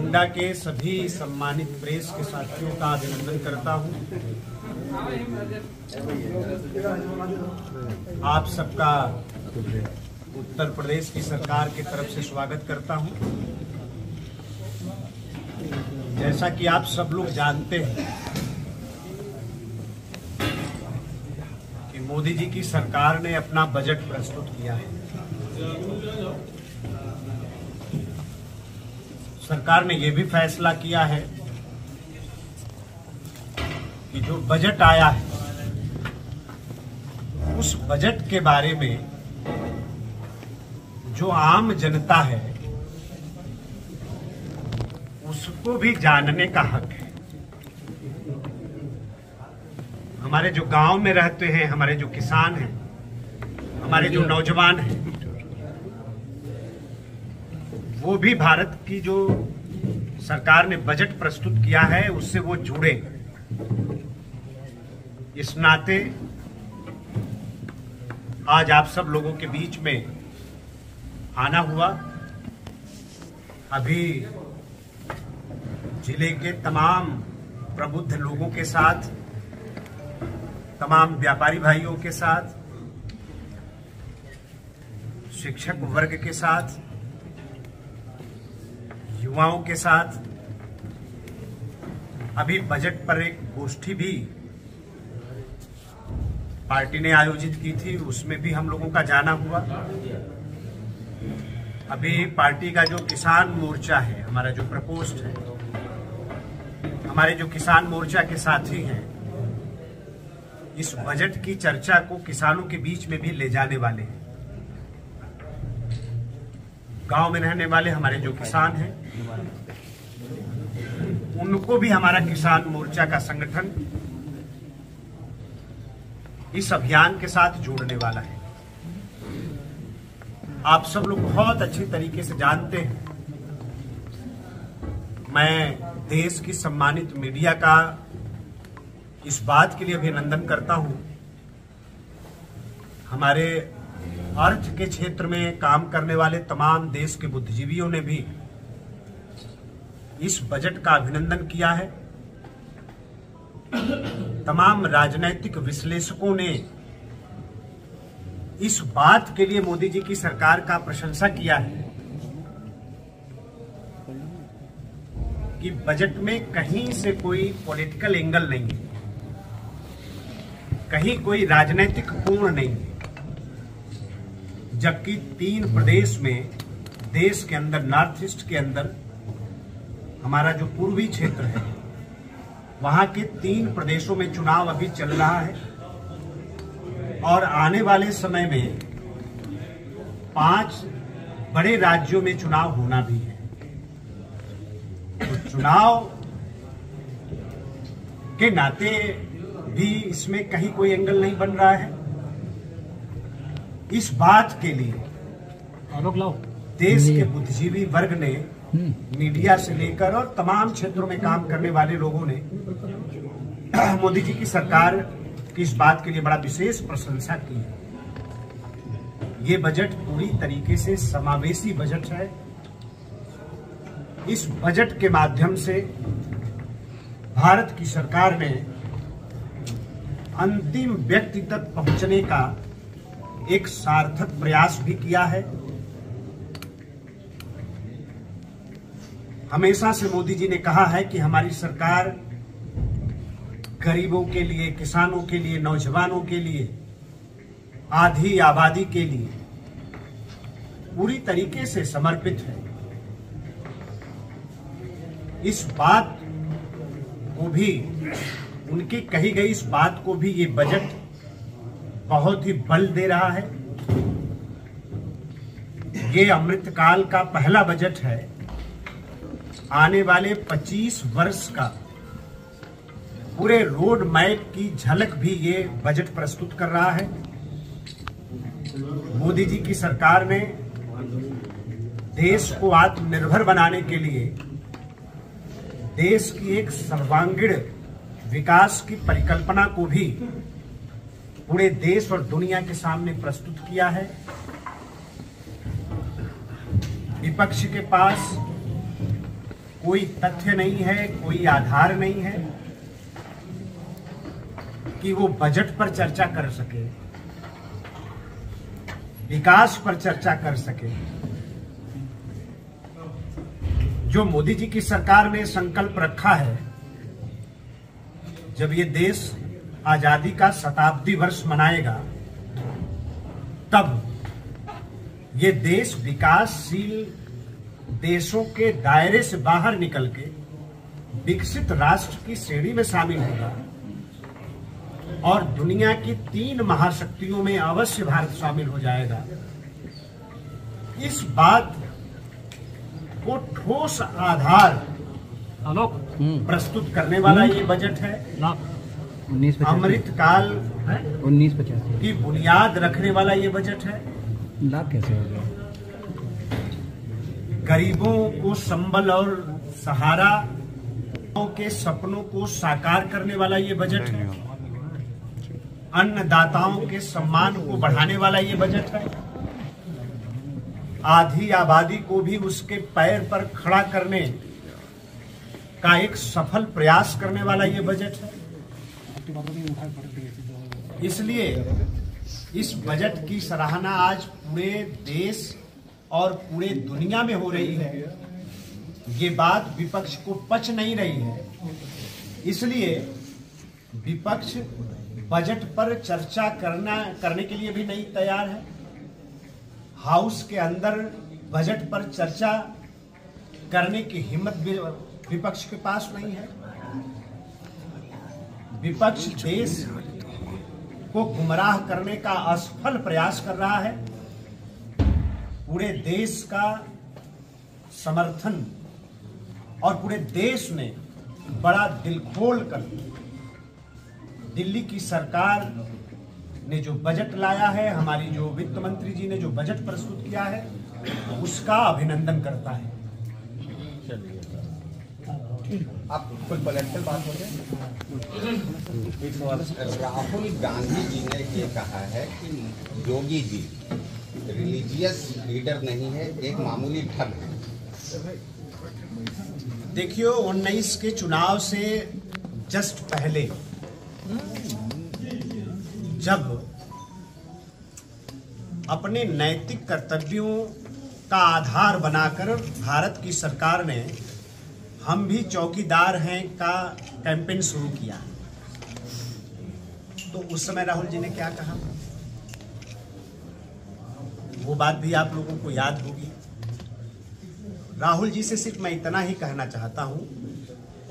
गोंडा के सभी सम्मानित प्रेस के साथियों का अभिनंदन करता हूं। आप सबका उत्तर प्रदेश की सरकार की तरफ से स्वागत करता हूं। जैसा कि आप सब लोग जानते हैं कि मोदी जी की सरकार ने अपना बजट प्रस्तुत किया है। सरकार ने यह भी फैसला किया है कि जो बजट आया है उस बजट के बारे में जो आम जनता है उसको भी जानने का हक है। हमारे जो गांव में रहते हैं, हमारे जो किसान हैं, हमारे जो नौजवान हैं, वो भी भारत की जो सरकार ने बजट प्रस्तुत किया है उससे वो जुड़े। इस नाते आज आप सब लोगों के बीच में आना हुआ। अभी जिले के तमाम प्रबुद्ध लोगों के साथ, तमाम व्यापारी भाइयों के साथ, शिक्षक वर्ग के साथ, युवाओं के साथ अभी बजट पर एक गोष्ठी भी पार्टी ने आयोजित की थी, उसमें भी हम लोगों का जाना हुआ। अभी पार्टी का जो किसान मोर्चा है, हमारा जो प्रकोष्ठ है, हमारे जो किसान मोर्चा के साथी हैं, इस बजट की चर्चा को किसानों के बीच में भी ले जाने वाले हैं। गांव में रहने वाले हमारे जो किसान हैं उनको भी हमारा किसान मोर्चा का संगठन इस अभियान के साथ जोड़ने वाला है। आप सब लोग बहुत अच्छी तरीके से जानते हैं, मैं देश की सम्मानित मीडिया का इस बात के लिए अभिनंदन करता हूं। हमारे अर्थ के क्षेत्र में काम करने वाले तमाम देश के बुद्धिजीवियों ने भी इस बजट का अभिनंदन किया है। तमाम राजनीतिक विश्लेषकों ने इस बात के लिए मोदी जी की सरकार का प्रशंसा किया है कि बजट में कहीं से कोई पॉलिटिकल एंगल नहीं है, कहीं कोई राजनीतिक कोण नहीं है। जबकि 3 प्रदेश में देश के अंदर, नॉर्थ ईस्ट के अंदर, हमारा जो पूर्वी क्षेत्र है, वहां के 3 प्रदेशों में चुनाव अभी चल रहा है और आने वाले समय में 5 बड़े राज्यों में चुनाव होना भी है। तो चुनाव के नाते भी इसमें कहीं कोई एंगल नहीं बन रहा है। इस बात के लिए देश के बुद्धिजीवी वर्ग ने, मीडिया से लेकर और तमाम क्षेत्रों में काम करने वाले लोगों ने मोदी जी की सरकार की इस बात के लिए बड़ा विशेष प्रशंसा की है। ये बजट पूरी तरीके से समावेशी बजट है। इस बजट के माध्यम से भारत की सरकार ने अंतिम व्यक्ति तक पहुंचने का एक सार्थक प्रयास भी किया है। हमेशा से मोदी जी ने कहा है कि हमारी सरकार गरीबों के लिए, किसानों के लिए, नौजवानों के लिए, आधी आबादी के लिए पूरी तरीके से समर्पित है। इस बात को भी, उनकी कही गई इस बात को भी ये बजट बहुत ही बल दे रहा है। ये अमृतकाल का पहला बजट है। आने वाले 25 वर्ष का पूरे रोड मैप की झलक भी ये बजट प्रस्तुत कर रहा है। मोदी जी की सरकार ने देश को आत्मनिर्भर बनाने के लिए देश की एक सर्वांगीण विकास की परिकल्पना को भी पूरे देश और दुनिया के सामने प्रस्तुत किया है। विपक्ष के पास कोई तथ्य नहीं है, कोई आधार नहीं है कि वो बजट पर चर्चा कर सके, विकास पर चर्चा कर सके। जो मोदी जी की सरकार ने संकल्प रखा है, जब ये देश आजादी का शताब्दी वर्ष मनाएगा, तब ये देश विकासशील देशों के दायरे से बाहर निकल के विकसित राष्ट्र की श्रेणी में शामिल होगा और दुनिया की 3 महाशक्तियों में अवश्य भारत शामिल हो जाएगा। इस बात को ठोस आधार प्रस्तुत करने वाला ये बजट है। अमृतकाल 1985 की बुनियाद रखने वाला ये बजट है। लाभ कैसे हो गया? गरीबों को संबल और सहारा के सपनों को साकार करने वाला ये बजट है। अन्नदाताओं के सम्मान को बढ़ाने वाला ये बजट है। आधी आबादी को भी उसके पैर पर खड़ा करने का एक सफल प्रयास करने वाला ये बजट है। इसलिए इस बजट की सराहना आज पूरे देश और पूरे दुनिया में हो रही है। ये बात विपक्ष को पच नहीं रही है, इसलिए विपक्ष बजट पर चर्चा करने के लिए भी नहीं तैयार है। हाउस के अंदर बजट पर चर्चा करने की हिम्मत विपक्ष के पास नहीं है। विपक्ष देश को गुमराह करने का असफल प्रयास कर रहा है। पूरे देश का समर्थन और पूरे देश ने बड़ा दिल खोल कर दिल्ली की सरकार ने जो बजट लाया है, हमारी जो वित्त मंत्री जी ने जो बजट प्रस्तुत किया है, उसका अभिनंदन करता है। आप कोई पॉलिटिकल बात हो रहे? राहुल गांधी जी ने ये कहा है कि योगी जी रिलीजियस लीडर नहीं है, एक मामूली ठग है। देखियो, 19 के चुनाव से जस्ट पहले जब अपने नैतिक कर्तव्यों का आधार बनाकर भारत की सरकार ने हम भी चौकीदार हैं का कैंपेन शुरू किया, तो उस समय राहुल जी ने क्या कहा, वो बात भी आप लोगों को याद होगी। राहुल जी से सिर्फ मैं इतना ही कहना चाहता हूं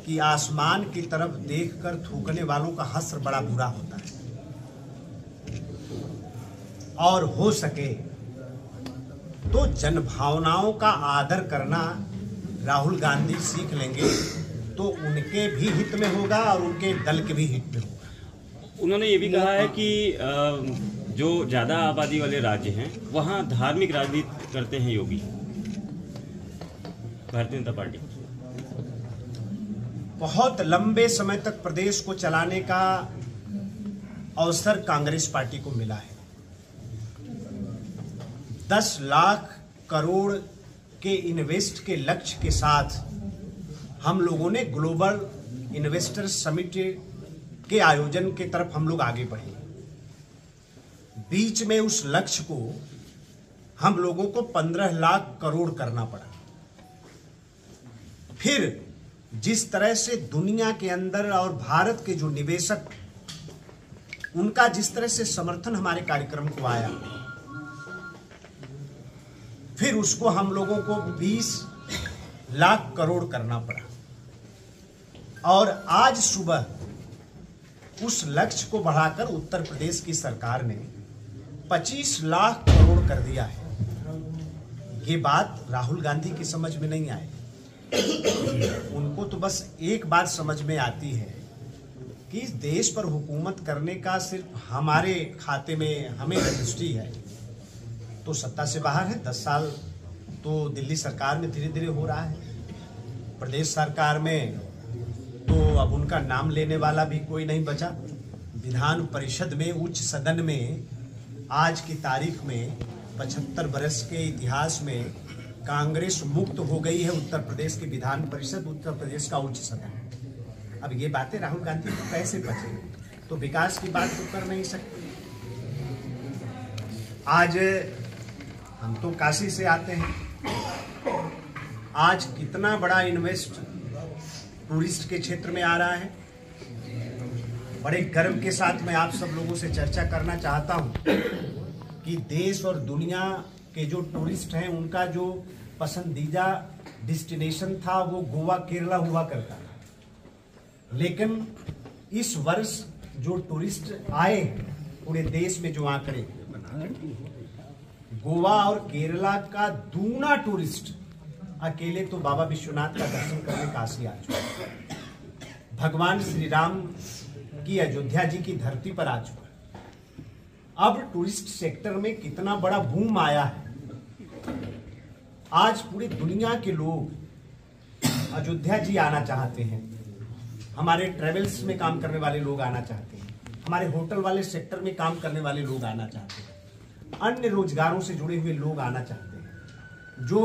कि आसमान की तरफ देखकर थूकने वालों का हश्र बड़ा बुरा होता है, और हो सके तो जनभावनाओं का आदर करना राहुल गांधी सीख लेंगे तो उनके भी हित में होगा और उनके दल के भी हित में होगा। उन्होंने ये भी कहा है कि जो ज़्यादा आबादी वाले राज्य हैं वहाँ धार्मिक राजनीति करते हैं योगी, भारतीय जनता पार्टी। बहुत लंबे समय तक प्रदेश को चलाने का अवसर कांग्रेस पार्टी को मिला है। 10 लाख करोड़ के इन्वेस्ट के लक्ष्य के साथ हम लोगों ने ग्लोबल इन्वेस्टर समिट के आयोजन की तरफ हम लोग आगे बढ़े। बीच में उस लक्ष्य को हम लोगों को 15 लाख करोड़ करना पड़ा। फिर जिस तरह से दुनिया के अंदर और भारत के जो निवेशक, उनका जिस तरह से समर्थन हमारे कार्यक्रम को आया, फिर उसको हम लोगों को 20 लाख करोड़ करना पड़ा। और आज सुबह उस लक्ष्य को बढ़ाकर उत्तर प्रदेश की सरकार ने 25 लाख करोड़ कर दिया है। ये बात राहुल गांधी की समझ में नहीं आई। उनको तो बस एक बात समझ में आती है कि इस देश पर हुकूमत करने का सिर्फ हमारे खाते में हमें रजिस्ट्री है, तो सत्ता से बाहर है। 10 साल तो दिल्ली सरकार में धीरे धीरे हो रहा है, प्रदेश सरकार में तो अब उनका नाम लेने वाला भी कोई नहीं बचा। विधान परिषद में, उच्च सदन में आज की तारीख में 75 वर्ष के इतिहास में कांग्रेस मुक्त हो गई है उत्तर प्रदेश की विधान परिषद, उत्तर प्रदेश का उच्च सदन। अब ये बातें राहुल गांधी को कैसे बचे? तो विकास की बात तो कर नहीं सकते। आज हम तो काशी से आते हैं, आज कितना बड़ा इन्वेस्ट टूरिस्ट के क्षेत्र में आ रहा है। बड़े गर्व के साथ मैं आप सब लोगों से चर्चा करना चाहता हूं कि देश और दुनिया के जो टूरिस्ट हैं उनका जो पसंदीदा डेस्टिनेशन था वो गोवा केरला हुआ करता था, लेकिन इस वर्ष जो टूरिस्ट आए पूरे देश में, जो आंकड़े, गोवा और केरला का दूना टूरिस्ट अकेले तो बाबा विश्वनाथ का दर्शन करने काशी आ चुका, भगवान श्री राम की अयोध्या जी की धरती पर आ चुका। अब टूरिस्ट सेक्टर में कितना बड़ा बूम आया है। आज पूरी दुनिया के लोग अयोध्या जी आना चाहते हैं, हमारे ट्रेवल्स में काम करने वाले लोग आना चाहते हैं, हमारे होटल वाले सेक्टर में काम करने वाले लोग आना चाहते हैं, अन्य रोजगारों से जुड़े हुए लोग आना चाहते हैं। जो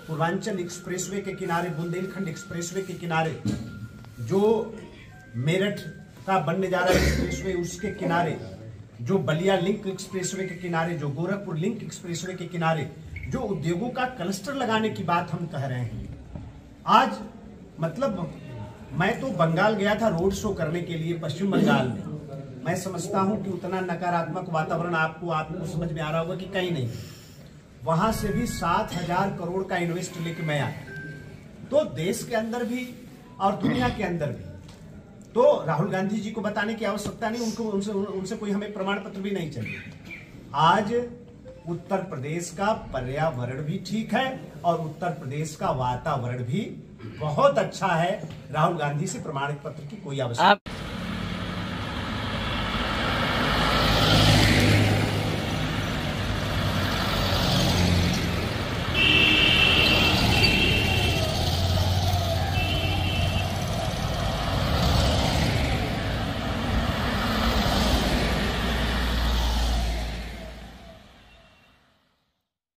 पूर्वांचल एक्सप्रेसवे के किनारे, बुंदेलखंड एक्सप्रेसवे के किनारे, जो मेरठ का बनने जा रहा है एक्सप्रेसवे, उसके किनारे, जो बलिया लिंक एक्सप्रेसवे के किनारे, जो गोरखपुर लिंक एक्सप्रेसवे के किनारे जो उद्योगों का क्लस्टर लगाने की बात हम कह रहे हैं। आज मतलब मैं तो बंगाल गया था रोड शो करने के लिए, पश्चिम बंगाल में। मैं समझता हूं कि उतना नकारात्मक वातावरण आपको समझ में आ रहा होगा कि कहीं नहीं। वहां से भी 7,000 करोड़ का इन्वेस्ट लेके मैं आया। तो देश के अंदर भी और दुनिया के अंदर भी तो राहुल गांधी जी को बताने की आवश्यकता नहीं, उनसे कोई हमें प्रमाण पत्र भी नहीं चाहिए। आज उत्तर प्रदेश का पर्यावरण भी ठीक है और उत्तर प्रदेश का वातावरण भी बहुत अच्छा है। राहुल गांधी से प्रमाणित पत्र की कोई आवश्यकता